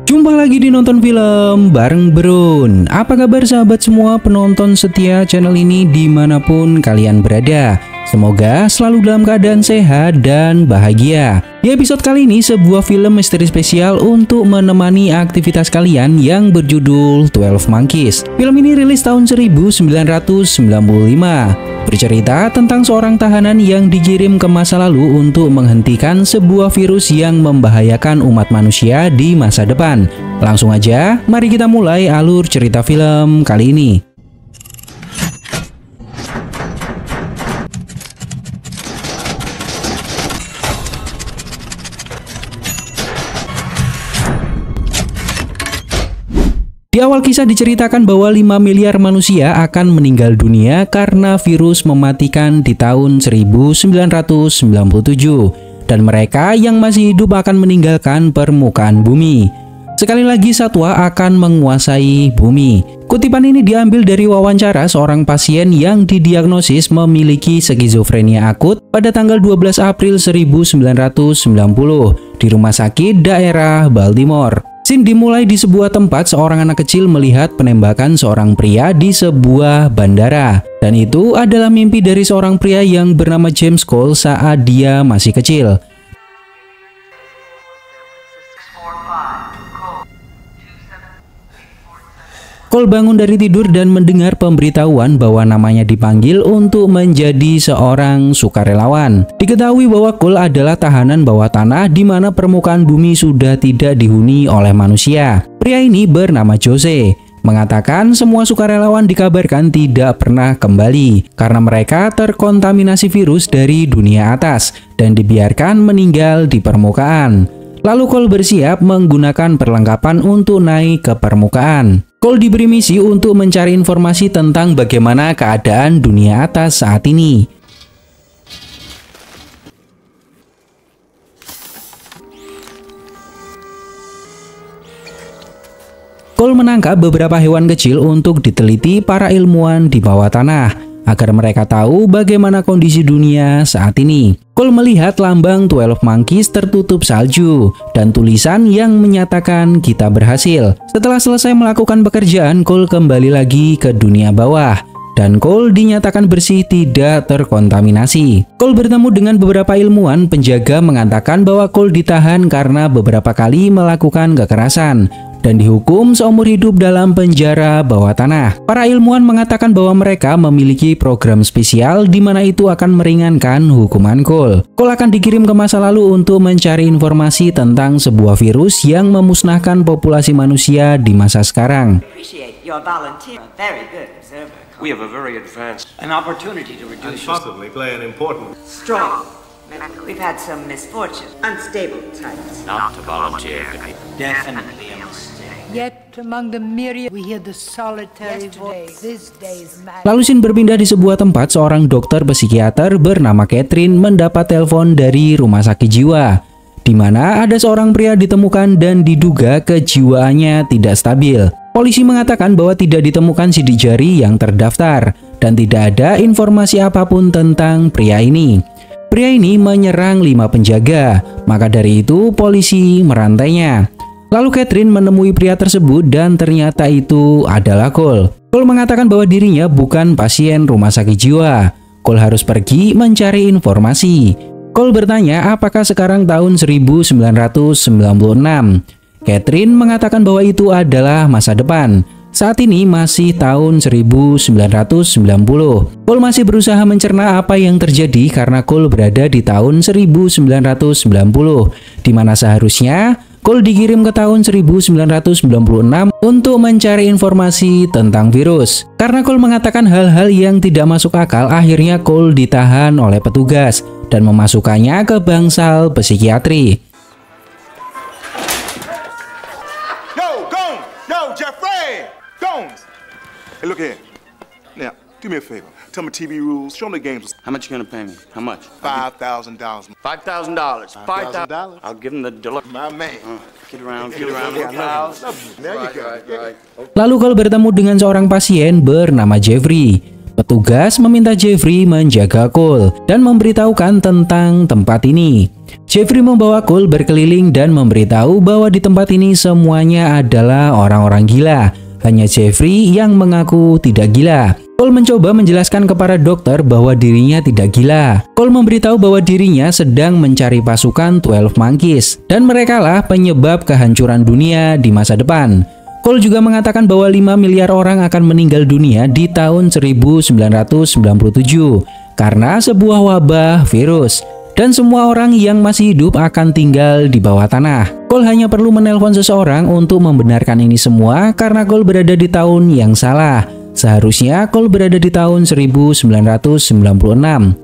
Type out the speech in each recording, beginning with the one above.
Jumpa lagi di Nonton Film bareng Brun. Apa kabar sahabat semua penonton setia channel ini dimanapun kalian berada? Semoga selalu dalam keadaan sehat dan bahagia. Di episode kali ini sebuah film misteri spesial untuk menemani aktivitas kalian yang berjudul 12 Monkeys. Film ini rilis tahun 1995. Bercerita tentang seorang tahanan yang dikirim ke masa lalu untuk menghentikan sebuah virus yang membahayakan umat manusia di masa depan. Langsung aja, mari kita mulai alur cerita film kali ini. Di awal kisah diceritakan bahwa 5 miliar manusia akan meninggal dunia karena virus mematikan di tahun 1997 dan mereka yang masih hidup akan meninggalkan permukaan bumi. Sekali lagi satwa akan menguasai bumi. Kutipan ini diambil dari wawancara seorang pasien yang didiagnosis memiliki skizofrenia akut pada tanggal 12 April 1990 di rumah sakit daerah Baltimore. Scene dimulai di sebuah tempat seorang anak kecil melihat penembakan seorang pria di sebuah bandara. Dan itu adalah mimpi dari seorang pria yang bernama James Cole saat dia masih kecil. Cole bangun dari tidur dan mendengar pemberitahuan bahwa namanya dipanggil untuk menjadi seorang sukarelawan. Diketahui bahwa Cole adalah tahanan bawah tanah di mana permukaan bumi sudah tidak dihuni oleh manusia. Pria ini bernama Jose mengatakan semua sukarelawan dikabarkan tidak pernah kembali karena mereka terkontaminasi virus dari dunia atas dan dibiarkan meninggal di permukaan. Lalu Cole bersiap menggunakan perlengkapan untuk naik ke permukaan. Cole diberi misi untuk mencari informasi tentang bagaimana keadaan dunia atas saat ini. Cole menangkap beberapa hewan kecil untuk diteliti para ilmuwan di bawah tanah, agar mereka tahu bagaimana kondisi dunia saat ini. Cole melihat lambang 12 Monkeys tertutup salju dan tulisan yang menyatakan kita berhasil. Setelah selesai melakukan pekerjaan, Cole kembali lagi ke dunia bawah. Dan Cole dinyatakan bersih tidak terkontaminasi. Cole bertemu dengan beberapa ilmuwan. Penjaga mengatakan bahwa Cole ditahan karena beberapa kali melakukan kekerasan dan dihukum seumur hidup dalam penjara bawah tanah. Para ilmuwan mengatakan bahwa mereka memiliki program spesial di mana itu akan meringankan hukuman Cole. Cole akan dikirim ke masa lalu untuk mencari informasi tentang sebuah virus yang memusnahkan populasi manusia di masa sekarang. We have a very advanced an opportunity to reduce possibly play an important strong. We've had some misfortune. Unstable types. not to volunteer. definitely a mistake. Yet among the myriad we hear the solitary voice. This day's man. Lalu scene berpindah di sebuah tempat. Seorang dokter psikiater bernama Catherine mendapat telepon dari rumah sakit jiwa, di mana ada seorang pria ditemukan dan diduga kejiwaannya tidak stabil. Polisi mengatakan bahwa tidak ditemukan sidik jari yang terdaftar dan tidak ada informasi apapun tentang pria ini. Pria ini menyerang 5 penjaga, maka dari itu polisi merantainya. Lalu Catherine menemui pria tersebut dan ternyata itu adalah Cole. Cole mengatakan bahwa dirinya bukan pasien rumah sakit jiwa. Cole harus pergi mencari informasi. Cole bertanya apakah sekarang tahun 1996. Catherine mengatakan bahwa itu adalah masa depan. Saat ini masih tahun 1990. Cole masih berusaha mencerna apa yang terjadi karena Cole berada di tahun 1990, di mana seharusnya Cole dikirim ke tahun 1996 untuk mencari informasi tentang virus. Karena Cole mengatakan hal-hal yang tidak masuk akal, akhirnya Cole ditahan oleh petugas dan memasukkannya ke bangsal psikiatri. Yo, Jeffrey! Gomes! Hey, look here. Now, do me a favor. Tell me TV rules. Show me the games. How much you gonna pay me? How much? $5,000. $5,000. $5,000? I'll give him the dollar. My man. Get around, pals. There you go. Lalu Cole bertemu dengan seorang pasien bernama Jeffrey. Petugas meminta Jeffrey menjaga Cole dan memberitahukan tentang tempat ini. Jeffrey membawa Cole berkeliling dan memberitahu bahwa di tempat ini semuanya adalah orang-orang gila. Hanya Jeffrey yang mengaku tidak gila. Cole mencoba menjelaskan kepada dokter bahwa dirinya tidak gila. Cole memberitahu bahwa dirinya sedang mencari pasukan 12 Monkeys dan merekalah penyebab kehancuran dunia di masa depan. Cole juga mengatakan bahwa 5 miliar orang akan meninggal dunia di tahun 1997 karena sebuah wabah virus. Dan semua orang yang masih hidup akan tinggal di bawah tanah. Cole hanya perlu menelpon seseorang untuk membenarkan ini semua karena Cole berada di tahun yang salah. Seharusnya Cole berada di tahun 1996.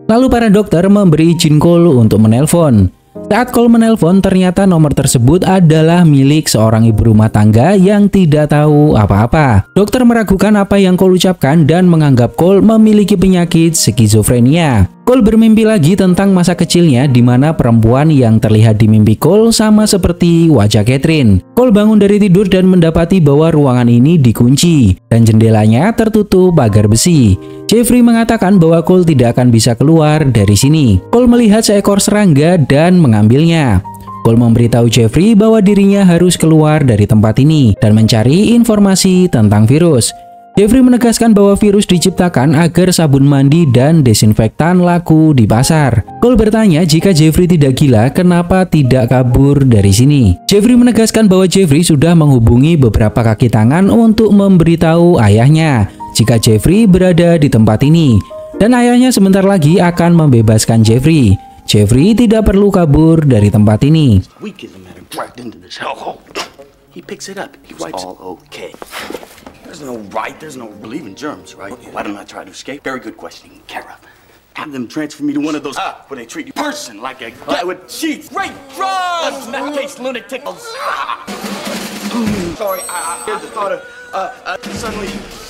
Lalu para dokter memberi izin Cole untuk menelpon. Saat Cole menelpon, ternyata nomor tersebut adalah milik seorang ibu rumah tangga yang tidak tahu apa-apa. Dokter meragukan apa yang Cole ucapkan dan menganggap Cole memiliki penyakit skizofrenia. Cole bermimpi lagi tentang masa kecilnya di mana perempuan yang terlihat di mimpi Cole sama seperti wajah Catherine. Cole bangun dari tidur dan mendapati bahwa ruangan ini dikunci dan jendelanya tertutup pagar besi. Jeffrey mengatakan bahwa Cole tidak akan bisa keluar dari sini. Cole melihat seekor serangga dan mengambilnya. Cole memberitahu Jeffrey bahwa dirinya harus keluar dari tempat ini dan mencari informasi tentang virus. Jeffrey menegaskan bahwa virus diciptakan agar sabun mandi dan desinfektan laku di pasar. Cole bertanya jika Jeffrey tidak gila, kenapa tidak kabur dari sini. Jeffrey menegaskan bahwa Jeffrey sudah menghubungi beberapa kaki tangan untuk memberitahu ayahnya jika Jeffrey berada di tempat ini. Dan ayahnya sebentar lagi akan membebaskan Jeffrey. Jeffrey tidak perlu kabur dari tempat ini. We get the matter dragged into this hellhole. He picks it up. He wipes all okay. There's no right. There's no believe in germs, right? Why don't I try to escape? Very good question. Care of. Have them transfer me to one of those where they treat you person like a guy with sheets. Great drugs. In that case, lunatics. Sorry, I had the thought of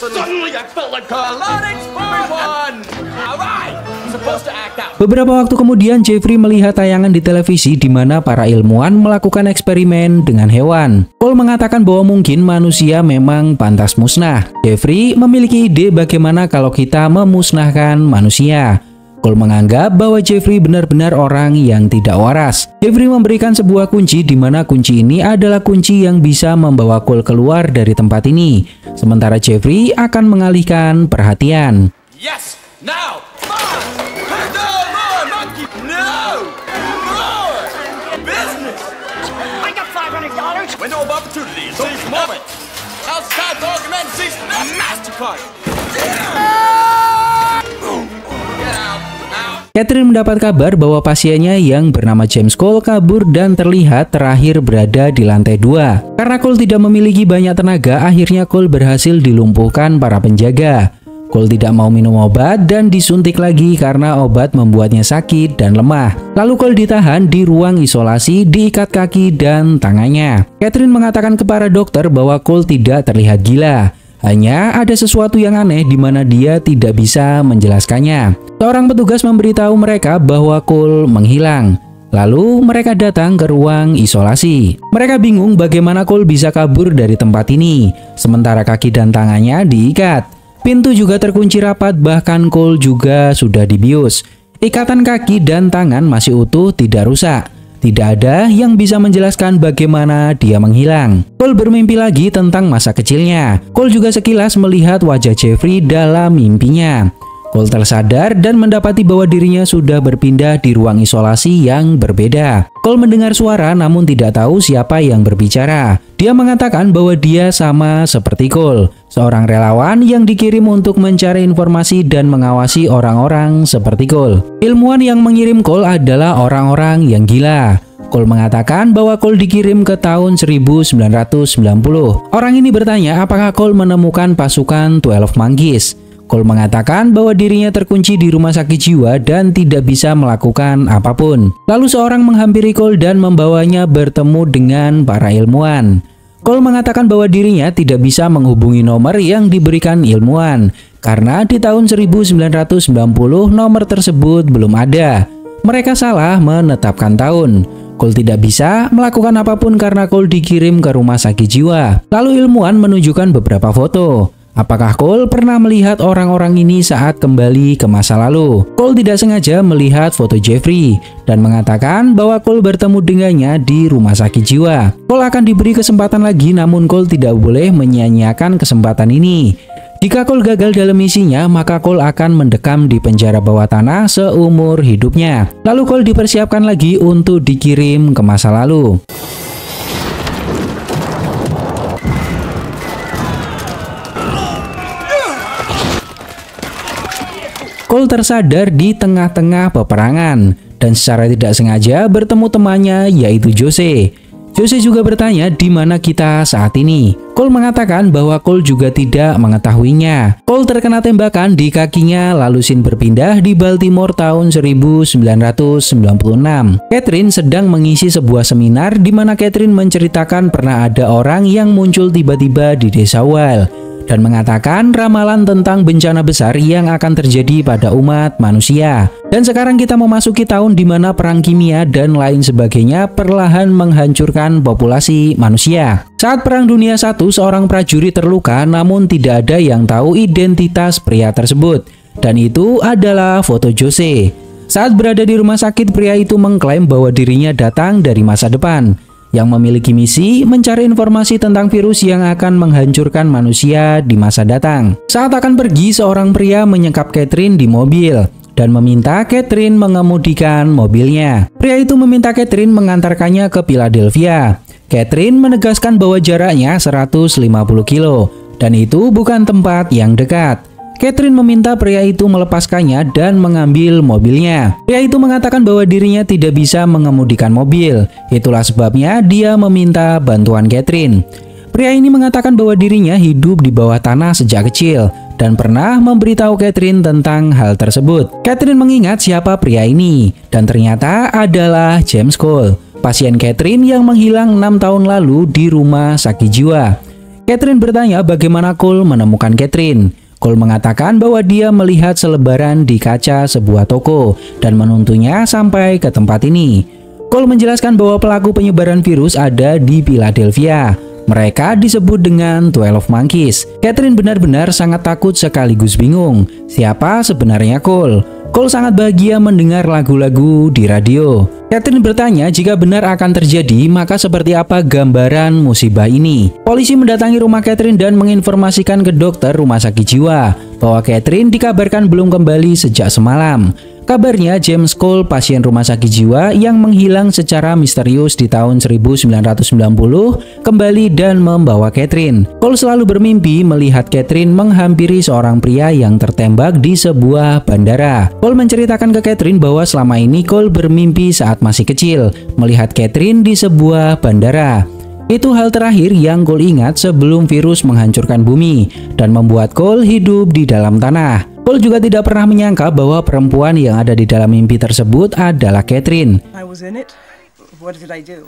suddenly I felt like colonics everyone. All right. Supposed to act out. Beberapa waktu kemudian Jeffrey melihat tayangan di televisi di mana para ilmuwan melakukan eksperimen dengan hewan. Cole mengatakan bahwa mungkin manusia memang pantas musnah. Jeffrey memiliki ide bagaimana kalau kita memusnahkan manusia. Cole menganggap bahwa Jeffrey benar-benar orang yang tidak waras. Jeffrey memberikan sebuah kunci di mana kunci ini adalah kunci yang bisa membawa Cole keluar dari tempat ini. Sementara Jeffrey akan mengalihkan perhatian. Yes, now, more! No more monkey! No! More! Business! I got $500! Window of opportunity, seize the moment! Outside the argument, seize the MasterCard! Get out! Catherine mendapat kabar bahwa pasiennya yang bernama James Cole kabur dan terlihat terakhir berada di lantai 2. Karena Cole tidak memiliki banyak tenaga, akhirnya Cole berhasil dilumpuhkan para penjaga. Cole tidak mau minum obat dan disuntik lagi karena obat membuatnya sakit dan lemah. Lalu Cole ditahan di ruang isolasi, diikat kaki dan tangannya. Catherine mengatakan kepada dokter bahwa Cole tidak terlihat gila. Hanya ada sesuatu yang aneh di mana dia tidak bisa menjelaskannya. Seorang petugas memberitahu mereka bahwa Cole menghilang. Lalu mereka datang ke ruang isolasi. Mereka bingung bagaimana Cole bisa kabur dari tempat ini, sementara kaki dan tangannya diikat. Pintu juga terkunci rapat, bahkan Cole juga sudah dibius. Ikatan kaki dan tangan masih utuh, tidak rusak. Tidak ada yang bisa menjelaskan bagaimana dia menghilang. Cole bermimpi lagi tentang masa kecilnya. Cole juga sekilas melihat wajah Jeffrey dalam mimpinya. Cole tersadar dan mendapati bahwa dirinya sudah berpindah di ruang isolasi yang berbeda. Cole mendengar suara namun tidak tahu siapa yang berbicara. Dia mengatakan bahwa dia sama seperti Cole, seorang relawan yang dikirim untuk mencari informasi dan mengawasi orang-orang seperti Cole. Ilmuwan yang mengirim Cole adalah orang-orang yang gila. Cole mengatakan bahwa Cole dikirim ke tahun 1990. Orang ini bertanya apakah Cole menemukan pasukan 12 Monkeys. Cole mengatakan bahwa dirinya terkunci di rumah sakit jiwa dan tidak bisa melakukan apapun. Lalu seorang menghampiri Cole dan membawanya bertemu dengan para ilmuwan. Cole mengatakan bahwa dirinya tidak bisa menghubungi nomor yang diberikan ilmuwan karena di tahun 1990 nomor tersebut belum ada. Mereka salah menetapkan tahun. Cole tidak bisa melakukan apapun karena Cole dikirim ke rumah sakit jiwa. Lalu ilmuwan menunjukkan beberapa foto. Apakah Cole pernah melihat orang-orang ini saat kembali ke masa lalu? Cole tidak sengaja melihat foto Jeffrey dan mengatakan bahwa Cole bertemu dengannya di rumah sakit jiwa. Cole akan diberi kesempatan lagi, namun Cole tidak boleh menyia-nyiakan kesempatan ini. Jika Cole gagal dalam misinya, maka Cole akan mendekam di penjara bawah tanah seumur hidupnya. Lalu Cole dipersiapkan lagi untuk dikirim ke masa lalu. Cole tersadar di tengah-tengah peperangan dan secara tidak sengaja bertemu temannya, yaitu Jose. Jose juga bertanya di mana kita saat ini. Cole mengatakan bahwa Cole juga tidak mengetahuinya. Cole terkena tembakan di kakinya, lalu scene berpindah di Baltimore tahun 1996. Catherine sedang mengisi sebuah seminar di mana Catherine menceritakan pernah ada orang yang muncul tiba-tiba di desa Wild dan mengatakan ramalan tentang bencana besar yang akan terjadi pada umat manusia. Dan sekarang kita memasuki tahun di mana perang kimia dan lain sebagainya perlahan menghancurkan populasi manusia. Saat Perang Dunia I, seorang prajurit terluka namun tidak ada yang tahu identitas pria tersebut. Dan itu adalah foto Jose. Saat berada di rumah sakit, pria itu mengklaim bahwa dirinya datang dari masa depan yang memiliki misi mencari informasi tentang virus yang akan menghancurkan manusia di masa datang. Saat akan pergi, seorang pria menyekap Catherine di mobil dan meminta Catherine mengemudikan mobilnya. Pria itu meminta Catherine mengantarkannya ke Philadelphia. Catherine menegaskan bahwa jaraknya 150 kilo dan itu bukan tempat yang dekat. Catherine meminta pria itu melepaskannya dan mengambil mobilnya. Pria itu mengatakan bahwa dirinya tidak bisa mengemudikan mobil. Itulah sebabnya dia meminta bantuan Catherine. Pria ini mengatakan bahwa dirinya hidup di bawah tanah sejak kecil dan pernah memberitahu Catherine tentang hal tersebut. Catherine mengingat siapa pria ini dan ternyata adalah James Cole, pasien Catherine yang menghilang 6 tahun lalu di rumah sakit jiwa. Catherine bertanya bagaimana Cole menemukan Catherine. Cole mengatakan bahwa dia melihat selebaran di kaca sebuah toko dan menuntunnya sampai ke tempat ini. Cole menjelaskan bahwa pelaku penyebaran virus ada di Philadelphia. Mereka disebut dengan 12 Monkeys. Catherine benar-benar sangat takut sekaligus bingung. Siapa sebenarnya Cole? Cole sangat bahagia mendengar lagu-lagu di radio. Catherine bertanya jika benar akan terjadi, maka seperti apa gambaran musibah ini. Polisi mendatangi rumah Catherine dan menginformasikan ke dokter rumah sakit jiwa bahwa Catherine dikabarkan belum kembali sejak semalam. Kabarnya James Cole, pasien rumah sakit jiwa yang menghilang secara misterius di tahun 1990, kembali dan membawa Catherine. Cole selalu bermimpi melihat Catherine menghampiri seorang pria yang tertembak di sebuah bandara. Cole menceritakan ke Catherine bahwa selama ini Cole bermimpi saat masih kecil melihat Catherine di sebuah bandara. Itu hal terakhir yang Cole ingat sebelum virus menghancurkan bumi dan membuat Cole hidup di dalam tanah. Cole juga tidak pernah menyangka bahwa perempuan yang ada di dalam mimpi tersebut adalah Catherine. I was in it. What did I do?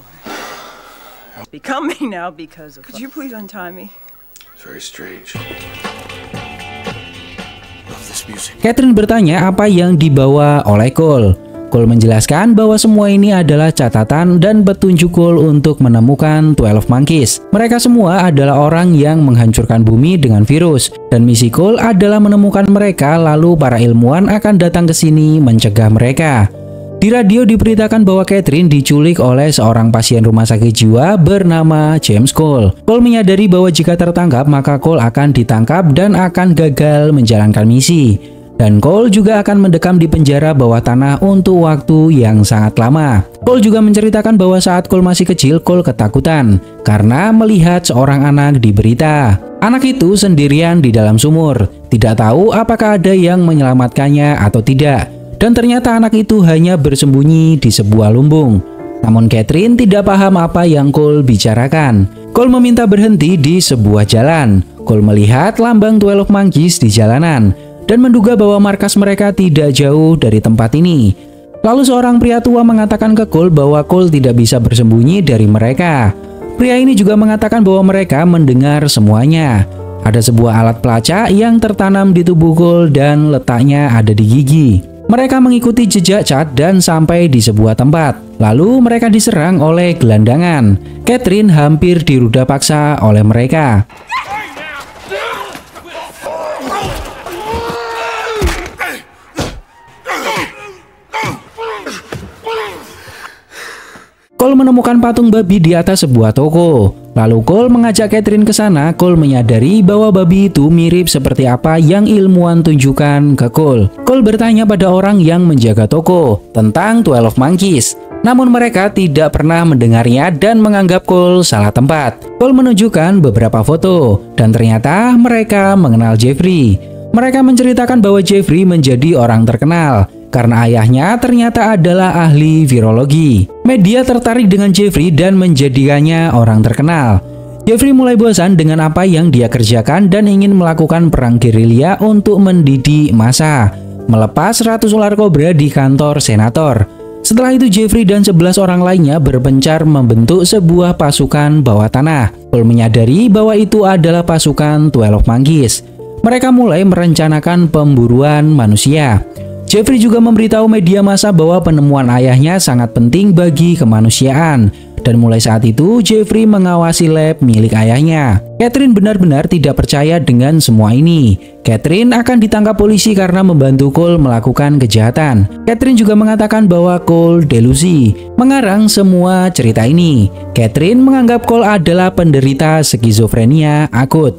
It's becoming now because of... Could you please untie me? It's very strange. Love this music. Catherine bertanya apa yang dibawa oleh Cole. Cole menjelaskan bahwa semua ini adalah catatan dan petunjuk Cole untuk menemukan 12 Monkeys. Mereka semua adalah orang yang menghancurkan bumi dengan virus, dan misi Cole adalah menemukan mereka, lalu para ilmuwan akan datang ke sini mencegah mereka. Di radio diberitakan bahwa Catherine diculik oleh seorang pasien rumah sakit jiwa bernama James Cole. Cole menyadari bahwa jika tertangkap maka Cole akan ditangkap dan akan gagal menjalankan misi. Dan Cole juga akan mendekam di penjara bawah tanah untuk waktu yang sangat lama. Cole juga menceritakan bahwa saat Cole masih kecil, Cole ketakutan karena melihat seorang anak di berita. Anak itu sendirian di dalam sumur, tidak tahu apakah ada yang menyelamatkannya atau tidak. Dan ternyata anak itu hanya bersembunyi di sebuah lumbung. Namun Catherine tidak paham apa yang Cole bicarakan. Cole meminta berhenti di sebuah jalan. Cole melihat lambang 12 Monkeys di jalanan dan menduga bahwa markas mereka tidak jauh dari tempat ini. Lalu seorang pria tua mengatakan ke Cole bahwa Cole tidak bisa bersembunyi dari mereka. Pria ini juga mengatakan bahwa mereka mendengar semuanya. Ada sebuah alat pelacak yang tertanam di tubuh Cole dan letaknya ada di gigi. Mereka mengikuti jejak cat dan sampai di sebuah tempat. Lalu mereka diserang oleh gelandangan. Catherine hampir diruda paksa oleh mereka. Cole menemukan patung babi di atas sebuah toko. Lalu Cole mengajak Catherine ke sana. Cole menyadari bahwa babi itu mirip seperti apa yang ilmuwan tunjukkan ke Cole. Cole bertanya pada orang yang menjaga toko tentang 12 Monkeys. Namun mereka tidak pernah mendengarnya dan menganggap Cole salah tempat. Cole menunjukkan beberapa foto dan ternyata mereka mengenal Jeffrey. Mereka menceritakan bahwa Jeffrey menjadi orang terkenal karena ayahnya ternyata adalah ahli virologi. Media tertarik dengan Jeffrey dan menjadikannya orang terkenal. Jeffrey mulai bosan dengan apa yang dia kerjakan dan ingin melakukan perang gerilya untuk mendidik massa, melepas 100 ular kobra di kantor senator. Setelah itu Jeffrey dan 11 orang lainnya berpencar membentuk sebuah pasukan bawah tanah. Cole menyadari bahwa itu adalah pasukan 12 Monkeys. Mereka mulai merencanakan pemburuan manusia. Jeffrey juga memberitahu media massa bahwa penemuan ayahnya sangat penting bagi kemanusiaan. Dan mulai saat itu Jeffrey mengawasi lab milik ayahnya. Catherine benar-benar tidak percaya dengan semua ini. Catherine akan ditangkap polisi karena membantu Cole melakukan kejahatan. Catherine juga mengatakan bahwa Cole delusi mengarang semua cerita ini. Catherine menganggap Cole adalah penderita skizofrenia akut.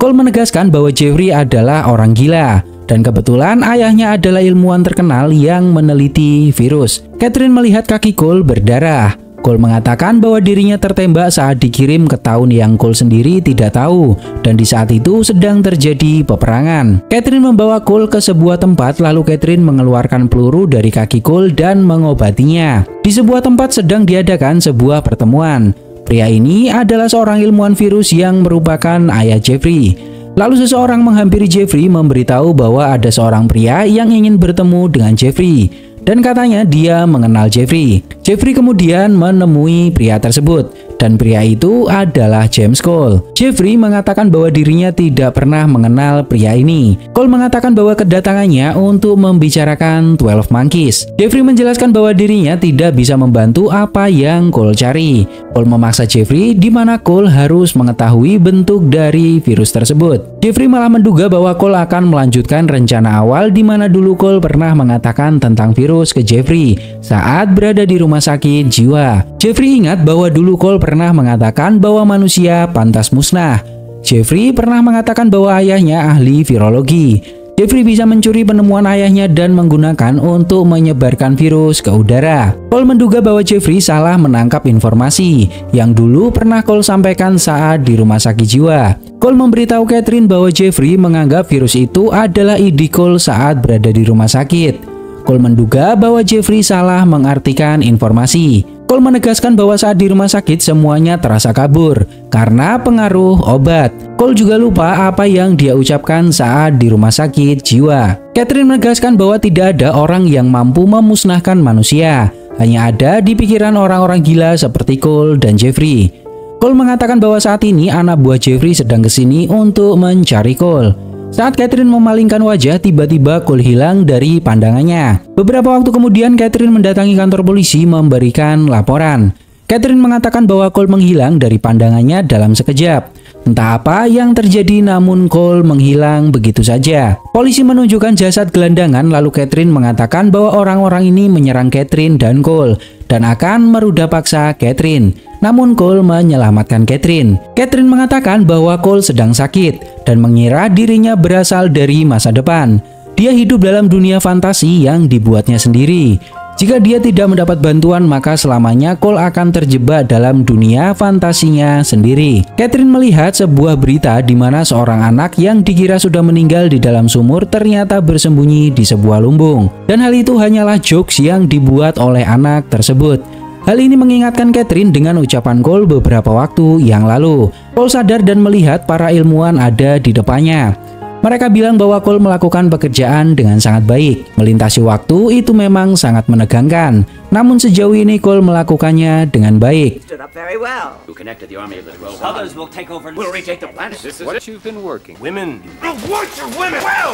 Cole menegaskan bahwa Jeffrey adalah orang gila. Dan kebetulan ayahnya adalah ilmuwan terkenal yang meneliti virus. Catherine melihat kaki Cole berdarah. Cole mengatakan bahwa dirinya tertembak saat dikirim ke tahun yang Cole sendiri tidak tahu, dan di saat itu sedang terjadi peperangan. Catherine membawa Cole ke sebuah tempat, lalu Catherine mengeluarkan peluru dari kaki Cole dan mengobatinya. Di sebuah tempat sedang diadakan sebuah pertemuan. Pria ini adalah seorang ilmuwan virus yang merupakan ayah Jeffrey. Lalu seseorang menghampiri Jeffrey memberitahu bahwa ada seorang pria yang ingin bertemu dengan Jeffrey. Dan katanya dia mengenal Jeffrey. Jeffrey kemudian menemui pria tersebut. Dan pria itu adalah James Cole. Jeffrey mengatakan bahwa dirinya tidak pernah mengenal pria ini. Cole mengatakan bahwa kedatangannya untuk membicarakan 12 Monkeys. Jeffrey menjelaskan bahwa dirinya tidak bisa membantu apa yang Cole cari. Cole memaksa Jeffrey di mana Cole harus mengetahui bentuk dari virus tersebut. Jeffrey malah menduga bahwa Cole akan melanjutkan rencana awal di mana dulu Cole pernah mengatakan tentang virus ke Jeffrey saat berada di rumah sakit jiwa. Jeffrey ingat bahwa dulu Cole pernah mengatakan bahwa manusia pantas musnah. Jeffrey pernah mengatakan bahwa ayahnya ahli virologi. Jeffrey bisa mencuri penemuan ayahnya dan menggunakan untuk menyebarkan virus ke udara. Cole menduga bahwa Jeffrey salah menangkap informasi yang dulu pernah Cole sampaikan saat di rumah sakit jiwa. Cole memberitahu Catherine bahwa Jeffrey menganggap virus itu adalah ide Cole saat berada di rumah sakit. Cole menduga bahwa Jeffrey salah mengartikan informasi. Cole menegaskan bahwa saat di rumah sakit semuanya terasa kabur karena pengaruh obat. Cole juga lupa apa yang dia ucapkan saat di rumah sakit jiwa. Catherine menegaskan bahwa tidak ada orang yang mampu memusnahkan manusia. Hanya ada di pikiran orang-orang gila seperti Cole dan Jeffrey. Cole mengatakan bahwa saat ini anak buah Jeffrey sedang kesini untuk mencari Cole. Saat Catherine memalingkan wajah, tiba-tiba Cole hilang dari pandangannya. Beberapa waktu kemudian Catherine mendatangi kantor polisi memberikan laporan. Catherine mengatakan bahwa Cole menghilang dari pandangannya dalam sekejap. Entah apa yang terjadi namun Cole menghilang begitu saja. Polisi menunjukkan jasad gelandangan lalu Catherine mengatakan bahwa orang-orang ini menyerang Catherine dan Cole dan akan meruda paksa Catherine. Namun Cole menyelamatkan Catherine. Catherine mengatakan bahwa Cole sedang sakit dan mengira dirinya berasal dari masa depan. Dia hidup dalam dunia fantasi yang dibuatnya sendiri. Jika dia tidak mendapat bantuan, maka selamanya Cole akan terjebak dalam dunia fantasinya sendiri. Catherine melihat sebuah berita di mana seorang anak yang dikira sudah meninggal di dalam sumur ternyata bersembunyi di sebuah lumbung. Dan hal itu hanyalah jokes yang dibuat oleh anak tersebut. Hal ini mengingatkan Catherine dengan ucapan Cole beberapa waktu yang lalu. Cole sadar dan melihat para ilmuwan ada di depannya. Mereka bilang bahwa Cole melakukan pekerjaan dengan sangat baik. Melintasi waktu itu memang sangat menegangkan. Namun sejauh ini Cole melakukannya dengan baik. Stood up very well. Who connected the army of the 12? Others will take over. We'll retake the planet. This is what you've been working. Women. What your women? Well!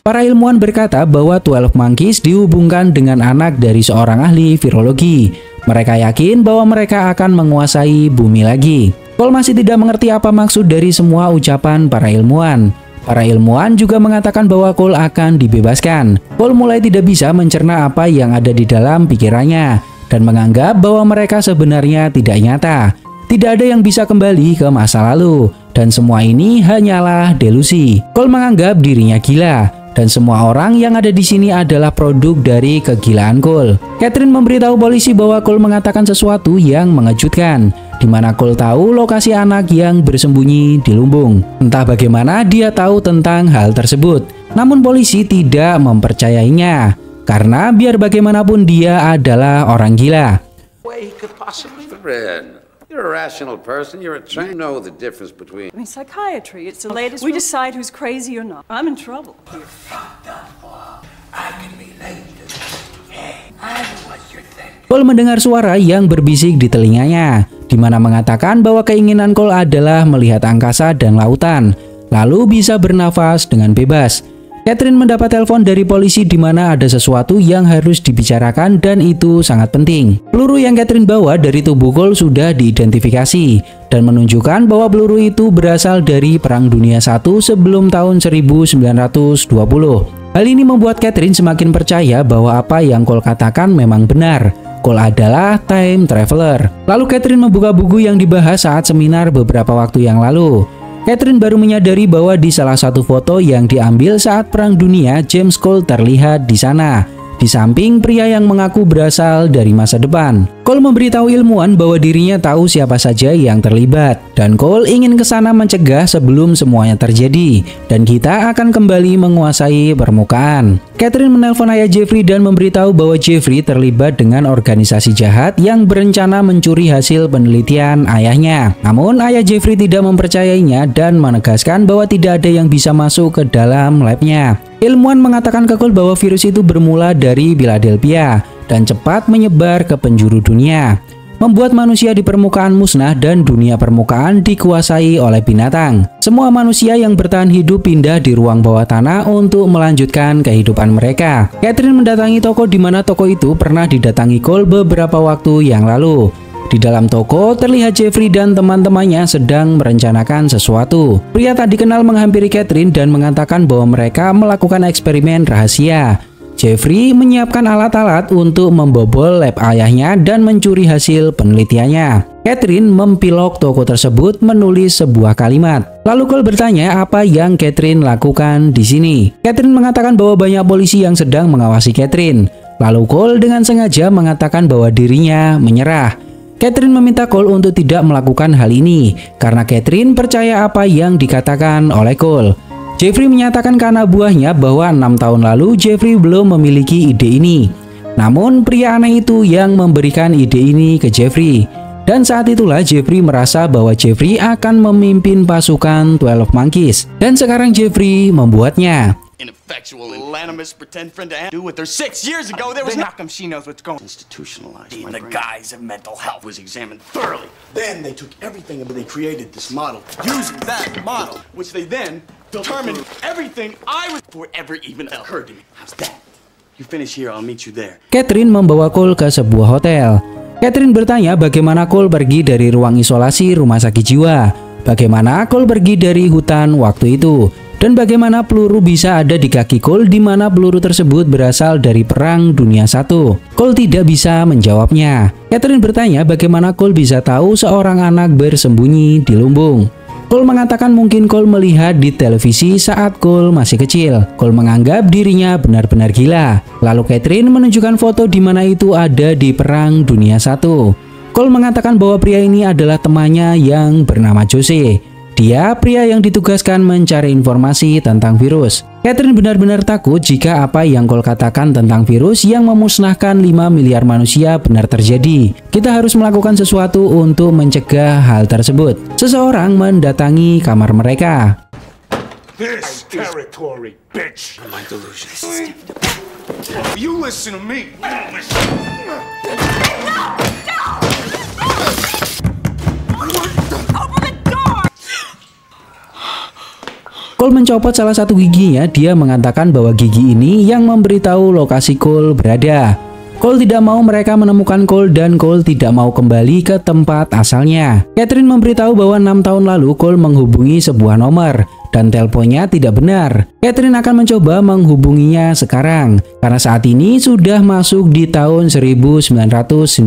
Para ilmuwan berkata bahwa 12 Monkeys dihubungkan dengan anak dari seorang ahli virologi. Mereka yakin bahwa mereka akan menguasai bumi lagi. Cole masih tidak mengerti apa maksud dari semua ucapan para ilmuwan. Para ilmuwan juga mengatakan bahwa Cole akan dibebaskan. Cole mulai tidak bisa mencerna apa yang ada di dalam pikirannya. dan menganggap bahwa mereka sebenarnya tidak nyata. Tidak ada yang bisa kembali ke masa lalu, dan semua ini hanyalah delusi. Cole menganggap dirinya gila, dan semua orang yang ada di sini adalah produk dari kegilaan Cole. Catherine memberitahu polisi bahwa Cole mengatakan sesuatu yang mengejutkan, di mana Cole tahu lokasi anak yang bersembunyi di lumbung. Entah bagaimana dia tahu tentang hal tersebut, namun polisi tidak mempercayainya, karena biar bagaimanapun dia adalah orang gila. You're a rational person. You're a trained. You know the difference between. I mean, psychiatry, it's the latest. We decide who's crazy or not. I'm in trouble. You're fucked up. I can relate to this. Hey, I know what you're thinking. Cole mendengar suara yang berbisik di telinganya, di mana mengatakan bahwa keinginan Cole adalah melihat angkasa dan lautan, lalu bisa bernafas dengan bebas. Catherine mendapat telepon dari polisi di mana ada sesuatu yang harus dibicarakan dan itu sangat penting. Peluru yang Catherine bawa dari tubuh Cole sudah diidentifikasi dan menunjukkan bahwa peluru itu berasal dari Perang Dunia I sebelum tahun 1920. Hal ini membuat Catherine semakin percaya bahwa apa yang Cole katakan memang benar. Cole adalah time traveler. Lalu Catherine membuka buku yang dibahas saat seminar beberapa waktu yang lalu. Catherine baru menyadari bahwa di salah satu foto yang diambil saat Perang Dunia, James Cole terlihat di sana, di samping pria yang mengaku berasal dari masa depan. Cole memberitahu ilmuwan bahwa dirinya tahu siapa saja yang terlibat, dan Cole ingin ke sana mencegah sebelum semuanya terjadi, dan kita akan kembali menguasai permukaan. Catherine menelpon ayah Jeffrey dan memberitahu bahwa Jeffrey terlibat dengan organisasi jahat yang berencana mencuri hasil penelitian ayahnya. Namun ayah Jeffrey tidak mempercayainya dan menegaskan bahwa tidak ada yang bisa masuk ke dalam labnya. Ilmuwan mengatakan ke Cole bahwa virus itu bermula dari Philadelphia dan cepat menyebar ke penjuru dunia, membuat manusia di permukaan musnah dan dunia permukaan dikuasai oleh binatang. Semua manusia yang bertahan hidup pindah di ruang bawah tanah untuk melanjutkan kehidupan mereka. Catherine mendatangi toko di mana toko itu pernah didatangi Cole beberapa waktu yang lalu. Di dalam toko terlihat Jeffrey dan teman-temannya sedang merencanakan sesuatu. Pria tak dikenal menghampiri Catherine dan mengatakan bahwa mereka melakukan eksperimen rahasia. Jeffrey menyiapkan alat-alat untuk membobol lab ayahnya dan mencuri hasil penelitiannya. Catherine mempilok toko tersebut menulis sebuah kalimat. Lalu Cole bertanya apa yang Catherine lakukan di sini. Catherine mengatakan bahwa banyak polisi yang sedang mengawasi Catherine. Lalu Cole dengan sengaja mengatakan bahwa dirinya menyerah. Catherine meminta Cole untuk tidak melakukan hal ini karena Catherine percaya apa yang dikatakan oleh Cole. Jeffrey menyatakan ke anak buahnya bahwa 6 tahun lalu Jeffrey belum memiliki ide ini. Namun pria aneh itu yang memberikan ide ini ke Jeffrey. Dan saat itulah Jeffrey merasa bahwa Jeffrey akan memimpin pasukan 12 Monkeys. Dan sekarang Jeffrey membuatnya. Ineffectual and animus pretend friend to do with her 6 years ago. There was not come she knows what's going. Institutionalized. In the guise of mental health was examined thoroughly. Then they took everything and they created this model. Using that model, which they then determined everything I was before ever even occurred to me. How's that? You finish here, I'll meet you there. Catherine membawa Cole ke sebuah hotel. Catherine bertanya bagaimana Cole pergi dari ruang isolasi rumah sakit jiwa, bagaimana Cole pergi dari hutan waktu itu, dan bagaimana peluru bisa ada di kaki Cole di mana peluru tersebut berasal dari Perang Dunia I. Cole tidak bisa menjawabnya. Catherine bertanya bagaimana Cole bisa tahu seorang anak bersembunyi di lumbung. Cole mengatakan mungkin Cole melihat di televisi saat Cole masih kecil. Cole menganggap dirinya benar-benar gila. Lalu Catherine menunjukkan foto di mana itu ada di Perang Dunia I. Cole mengatakan bahwa pria ini adalah temannya yang bernama Jose. Dia pria yang ditugaskan mencari informasi tentang virus. Catherine benar-benar takut jika apa yang Cole katakan tentang virus yang memusnahkan 5 miliar manusia benar terjadi. Kita harus melakukan sesuatu untuk mencegah hal tersebut. Seseorang mendatangi kamar mereka. This territory, bitch. My delusions. You listen to me. Cole mencopot salah satu giginya. Dia mengatakan bahwa gigi ini yang memberitahu lokasi Cole berada. Cole tidak mau mereka menemukan Cole dan Cole tidak mau kembali ke tempat asalnya. Catherine memberitahu bahwa 6 tahun lalu Cole menghubungi sebuah nomor dan teleponnya tidak benar. Catherine akan mencoba menghubunginya sekarang karena saat ini sudah masuk di tahun 1996.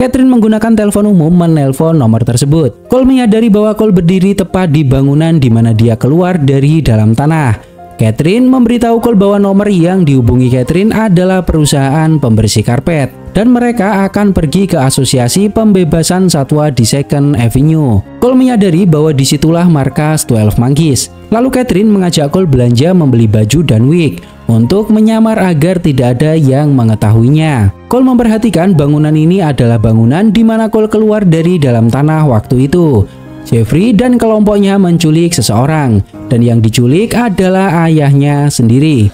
Catherine menggunakan telepon umum menelpon nomor tersebut. Cole menyadari bahwa Cole berdiri tepat di bangunan di mana dia keluar dari dalam tanah. Catherine memberitahu Cole bahwa nomor yang dihubungi Catherine adalah perusahaan pembersih karpet dan mereka akan pergi ke asosiasi pembebasan satwa di Second Avenue. Cole menyadari bahwa disitulah markas 12 Monkeys. Lalu Catherine mengajak Cole belanja membeli baju dan wig untuk menyamar agar tidak ada yang mengetahuinya. Cole memperhatikan bangunan ini adalah bangunan di mana Cole keluar dari dalam tanah waktu itu. Jeffrey dan kelompoknya menculik seseorang, dan yang diculik adalah ayahnya sendiri.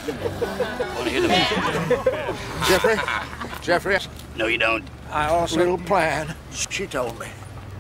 Jeffrey. No, you don't. I also little plan. She told me.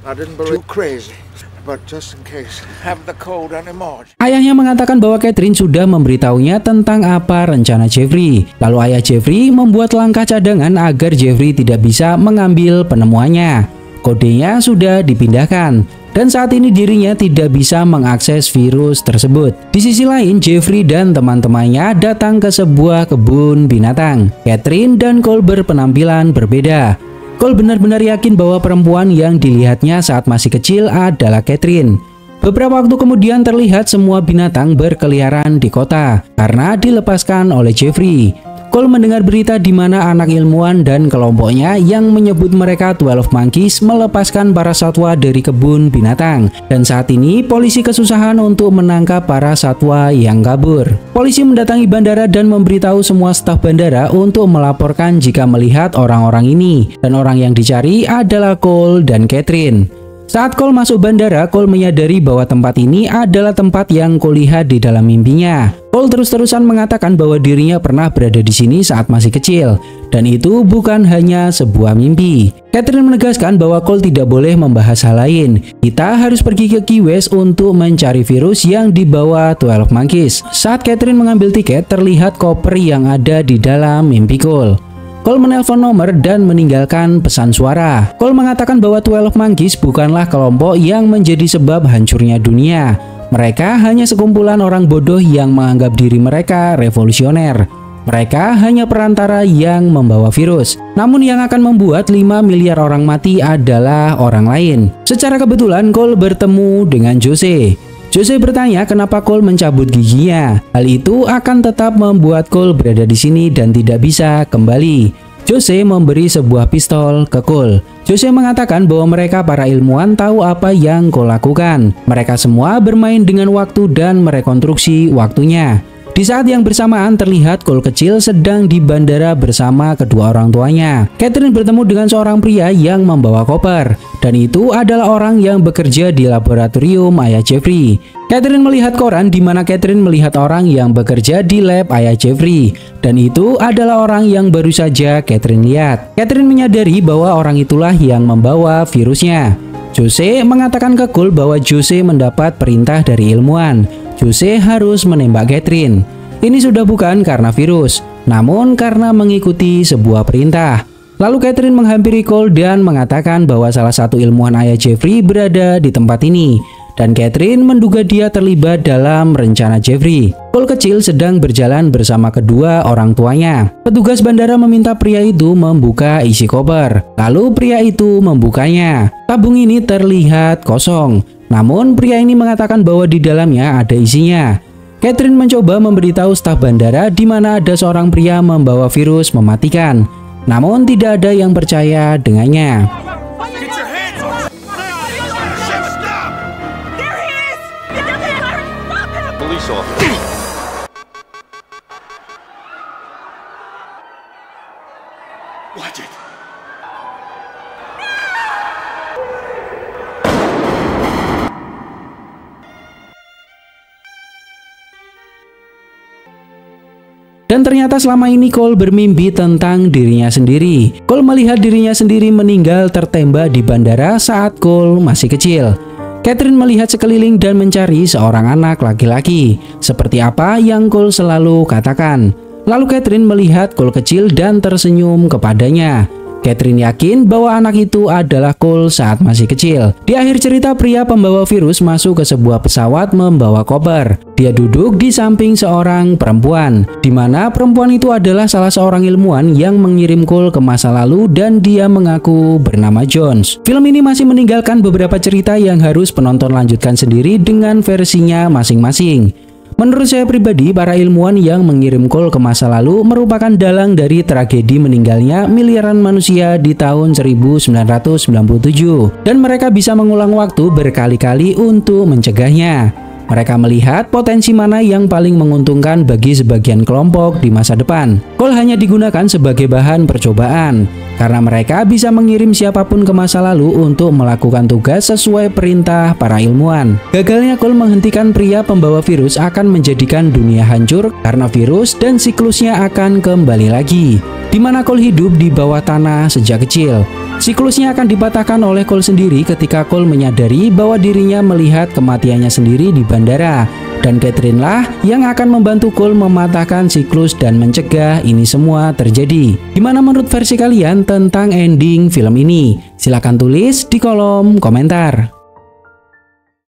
I didn't believe too crazy, but just in case, have the code anymore. Ayahnya mengatakan bahwa Catherine sudah memberitahunya tentang apa rencana Jeffrey. Lalu ayah Jeffrey membuat langkah cadangan agar Jeffrey tidak bisa mengambil penemuannya. Kodenya sudah dipindahkan. Dan saat ini dirinya tidak bisa mengakses virus tersebut. Di sisi lain, Jeffrey dan teman-temannya datang ke sebuah kebun binatang. Catherine dan Cole berpenampilan berbeda. Cole benar-benar yakin bahwa perempuan yang dilihatnya saat masih kecil adalah Catherine. Beberapa waktu kemudian terlihat semua binatang berkeliaran di kota karena dilepaskan oleh Jeffrey. Cole mendengar berita di mana anak ilmuwan dan kelompoknya yang menyebut mereka 12 Monkeys melepaskan para satwa dari kebun binatang. Dan saat ini polisi kesusahan untuk menangkap para satwa yang kabur. Polisi mendatangi bandara dan memberitahu semua staf bandara untuk melaporkan jika melihat orang-orang ini. Dan orang yang dicari adalah Cole dan Catherine. Saat Cole masuk bandara, Cole menyadari bahwa tempat ini adalah tempat yang Cole lihat di dalam mimpinya. Cole terus-terusan mengatakan bahwa dirinya pernah berada di sini saat masih kecil, dan itu bukan hanya sebuah mimpi. Catherine menegaskan bahwa Cole tidak boleh membahas hal lain. Kita harus pergi ke Key West untuk mencari virus yang dibawa 12 Monkeys. Saat Catherine mengambil tiket, terlihat koper yang ada di dalam mimpi Cole. Cole menelpon nomor dan meninggalkan pesan suara. Cole mengatakan bahwa 12 Monkeys bukanlah kelompok yang menjadi sebab hancurnya dunia. Mereka hanya sekumpulan orang bodoh yang menganggap diri mereka revolusioner. Mereka hanya perantara yang membawa virus. Namun yang akan membuat 5 miliar orang mati adalah orang lain. Secara kebetulan Cole bertemu dengan Jose. Jose bertanya kenapa Cole mencabut giginya. Hal itu akan tetap membuat Cole berada di sini dan tidak bisa kembali. Jose memberi sebuah pistol ke Cole. Jose mengatakan bahwa mereka para ilmuwan tahu apa yang Cole lakukan. Mereka semua bermain dengan waktu dan merekonstruksi waktunya. Di saat yang bersamaan terlihat Cole kecil sedang di bandara bersama kedua orang tuanya. Catherine bertemu dengan seorang pria yang membawa koper, dan itu adalah orang yang bekerja di laboratorium ayah Jeffrey. Catherine melihat koran di mana Catherine melihat orang yang bekerja di lab ayah Jeffrey, dan itu adalah orang yang baru saja Catherine lihat. Catherine menyadari bahwa orang itulah yang membawa virusnya. Jose mengatakan ke Cole bahwa Jose mendapat perintah dari ilmuwan. Jose harus menembak Catherine. Ini sudah bukan karena virus, namun karena mengikuti sebuah perintah. Lalu Catherine menghampiri Cole dan mengatakan bahwa salah satu ilmuwan ayah Jeffrey berada di tempat ini. Dan Catherine menduga dia terlibat dalam rencana Jeffrey. Cole kecil sedang berjalan bersama kedua orang tuanya. Petugas bandara meminta pria itu membuka isi koper. Lalu pria itu membukanya. Tabung ini terlihat kosong. Namun pria ini mengatakan bahwa di dalamnya ada isinya. Catherine mencoba memberitahu staf bandara di mana ada seorang pria membawa virus mematikan. Namun tidak ada yang percaya dengannya. Watch it. Dan ternyata selama ini Cole bermimpi tentang dirinya sendiri. Cole melihat dirinya sendiri meninggal tertembak di bandara saat Cole masih kecil. Catherine melihat sekeliling dan mencari seorang anak laki-laki, seperti apa yang Cole selalu katakan. Lalu Catherine melihat Cole kecil dan tersenyum kepadanya. Catherine yakin bahwa anak itu adalah Cole saat masih kecil. Di akhir cerita, pria pembawa virus masuk ke sebuah pesawat membawa koper. Dia duduk di samping seorang perempuan, di mana perempuan itu adalah salah seorang ilmuwan yang mengirim Cole ke masa lalu dan dia mengaku bernama Jones. Film ini masih meninggalkan beberapa cerita yang harus penonton lanjutkan sendiri dengan versinya masing-masing. Menurut saya pribadi, para ilmuwan yang mengirim Cole ke masa lalu merupakan dalang dari tragedi meninggalnya miliaran manusia di tahun 1997 dan mereka bisa mengulang waktu berkali-kali untuk mencegahnya. Mereka melihat potensi mana yang paling menguntungkan bagi sebagian kelompok di masa depan. Cole hanya digunakan sebagai bahan percobaan, karena mereka bisa mengirim siapapun ke masa lalu untuk melakukan tugas sesuai perintah para ilmuwan. Gagalnya Cole menghentikan pria pembawa virus akan menjadikan dunia hancur karena virus dan siklusnya akan kembali lagi, di mana Cole hidup di bawah tanah sejak kecil. Siklusnya akan dipatahkan oleh Cole sendiri ketika Cole menyadari bahwa dirinya melihat kematiannya sendiri di bandara. Dan Catherine lah yang akan membantu Cole mematahkan siklus dan mencegah ini semua terjadi. Gimana menurut versi kalian tentang ending film ini? Silahkan tulis di kolom komentar.